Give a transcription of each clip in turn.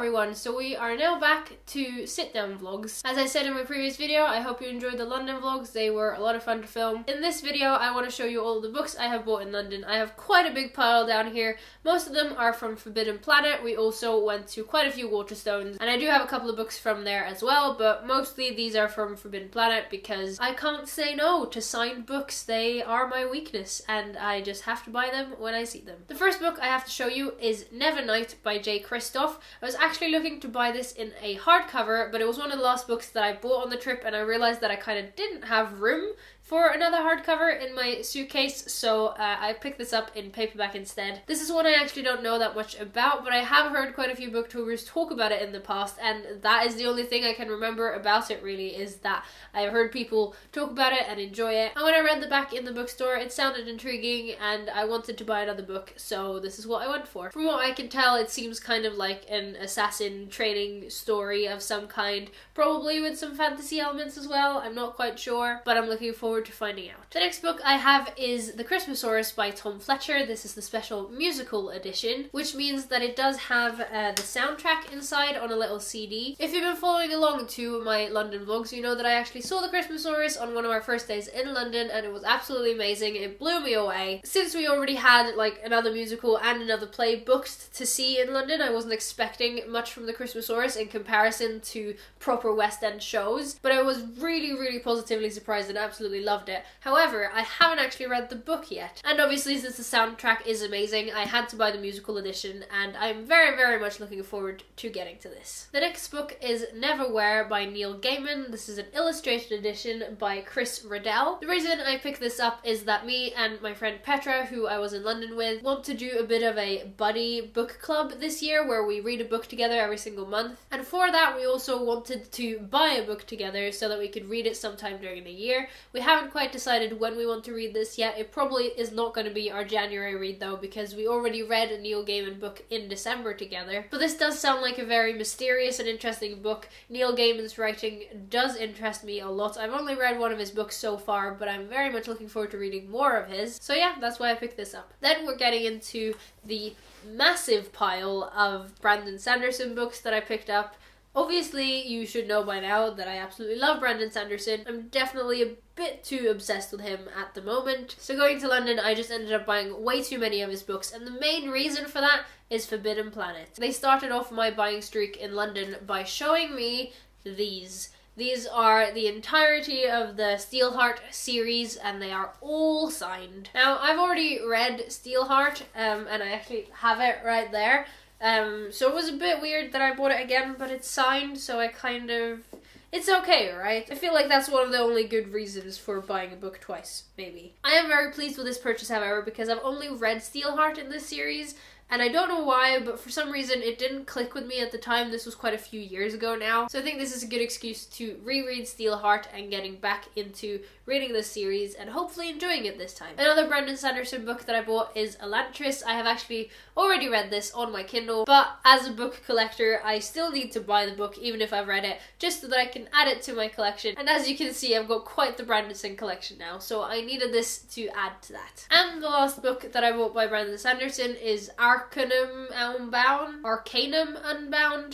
everyone, so we are now back to sit-down vlogs. As I said in my previous video, I hope you enjoyed the London vlogs. They were a lot of fun to film. In this video, I want to show you all the books I have bought in London. I have quite a big pile down here. Most of them are from Forbidden Planet. We also went to quite a few Waterstones, and I do have a couple of books from there as well, but mostly these are from Forbidden Planet because I can't say no to signed books. They are my weakness, and I just have to buy them when I see them. The first book I have to show you is Nevernight by J. Christoph. I was actually looking to buy this in a hardcover, but it was one of the last books that I bought on the trip, and I realized that I kind of didn't have room for another hardcover in my suitcase, so I picked this up in paperback instead. This is one I actually don't know that much about, but I have heard quite a few booktubers talk about it in the past, and that is the only thing I can remember about it really, is that I've heard people talk about it and enjoy it. And when I read the back in the bookstore, it sounded intriguing and I wanted to buy another book, so this is what I went for. From what I can tell, it seems kind of like an assassin training story of some kind, probably with some fantasy elements as well. I'm not quite sure, but I'm looking forward to finding out. The next book I have is The Christmasaurus by Tom Fletcher. This is the special musical edition, which means that it does have the soundtrack inside on a little CD. If you've been following along to my London vlogs, you know that I actually saw The Christmasaurus on one of our first days in London, and it was absolutely amazing. It blew me away. Since we already had like another musical and another play booked to see in London, I wasn't expecting much from The Christmasaurus in comparison to proper West End shows, but I was really positively surprised and absolutely loved it. However, I haven't actually read the book yet, and obviously since the soundtrack is amazing, I had to buy the musical edition, and I'm very much looking forward to getting to this. The next book is Neverwhere by Neil Gaiman. This is an illustrated edition by Chris Riddell. The reason I picked this up is that me and my friend Petra, who I was in London with, want to do a bit of a buddy book club this year where we read a book together every single month, and for that we also wanted to buy a book together so that we could read it sometime during the year. We haven't quite decided when we want to read this yet. It probably is not going to be our January read though, because we already read a Neil Gaiman book in December together. But this does sound like a very mysterious and interesting book. Neil Gaiman's writing does interest me a lot. I've only read one of his books so far, but I'm very much looking forward to reading more of his. So yeah, that's why I picked this up. Then we're getting into the massive pile of Brandon Sanderson books that I picked up. Obviously, you should know by now that I absolutely love Brandon Sanderson. I'm definitely a bit too obsessed with him at the moment. So going to London, I just ended up buying way too many of his books, and the main reason for that is Forbidden Planet. They started off my buying streak in London by showing me these. These are the entirety of the Steelheart series, and they are all signed. Now, I've already read Steelheart, and I actually have it right there. So it was a bit weird that I bought it again, but it's signed, so it's okay, right? I feel like that's one of the only good reasons for buying a book twice, maybe. I am very pleased with this purchase, however, because I've only read Steelheart in this series, and I don't know why, but for some reason it didn't click with me at the time. This was quite a few years ago now, so I think this is a good excuse to reread Steelheart and getting back into reading this series and hopefully enjoying it this time. Another Brandon Sanderson book that I bought is Electress. I have actually already read this on my Kindle, but as a book collector, I still need to buy the book even if I've read it, just so that I can add it to my collection. And as you can see, I've got quite the Brandon collection now, so I needed this to add to that. And the last book that I bought by Brandon Sanderson is Arcanum Unbound.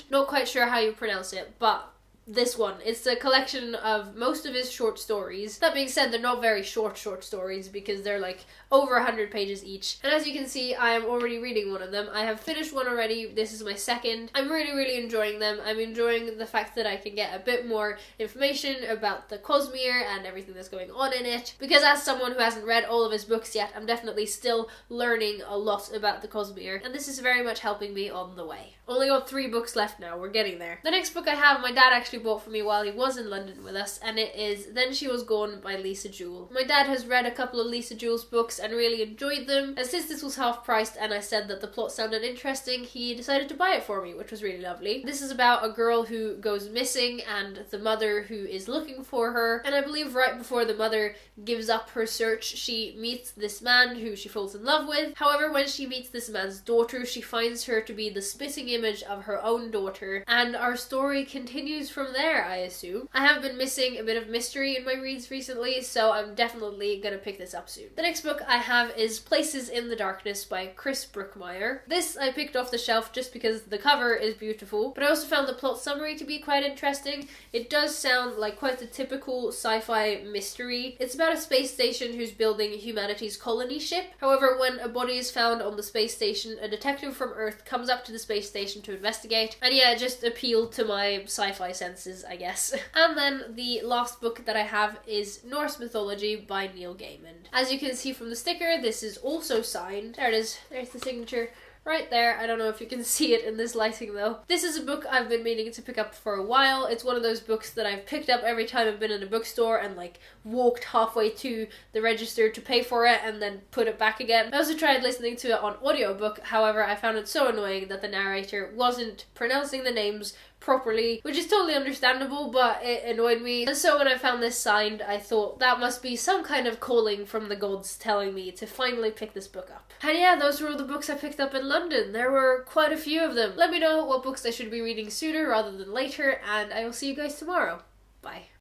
Not quite sure how you pronounce it, but this one. It's a collection of most of his short stories. That being said, they're not very short stories because they're like over 100 pages each. And as you can see, I am already reading one of them. I have finished one already. This is my second. I'm really enjoying them. I'm enjoying the fact that I can get a bit more information about the Cosmere and everything that's going on in it. Because as someone who hasn't read all of his books yet, I'm definitely still learning a lot about the Cosmere. And this is very much helping me on the way. Only got 3 books left now. We're getting there. The next book I have, my dad actually bought for me while he was in London with us, and it is Then She Was Gone by Lisa Jewell. My dad has read a couple of Lisa Jewell's books and really enjoyed them, and since this was half priced and I said that the plot sounded interesting, he decided to buy it for me, which was really lovely. This is about a girl who goes missing and the mother who is looking for her, and I believe right before the mother gives up her search, she meets this man who she falls in love with. However, when she meets this man's daughter, she finds her to be the spitting image of her own daughter, and our story continues from from there, I assume. I have been missing a bit of mystery in my reads recently, so I'm definitely gonna pick this up soon. The next book I have is Places in the Darkness by Chris Brookmyre. This I picked off the shelf just because the cover is beautiful, but I also found the plot summary to be quite interesting. It does sound like quite the typical sci-fi mystery. It's about a space station who's building humanity's colony ship. However, when a body is found on the space station, a detective from Earth comes up to the space station to investigate, and yeah, just appealed to my sci-fi senses, I guess. And then the last book that I have is Norse Mythology by Neil Gaiman. As you can see from the sticker, this is also signed. There it is, there's the signature. Right there. I don't know if you can see it in this lighting though. This is a book I've been meaning to pick up for a while. It's one of those books that I've picked up every time I've been in a bookstore and like walked halfway to the register to pay for it and then put it back again. I also tried listening to it on audiobook, however I found it so annoying that the narrator wasn't pronouncing the names properly, which is totally understandable, but it annoyed me. And so when I found this signed, I thought that must be some kind of calling from the gods telling me to finally pick this book up. And yeah, those were all the books I picked up in London. There were quite a few of them. Let me know what books I should be reading sooner rather than later, and I will see you guys tomorrow. Bye.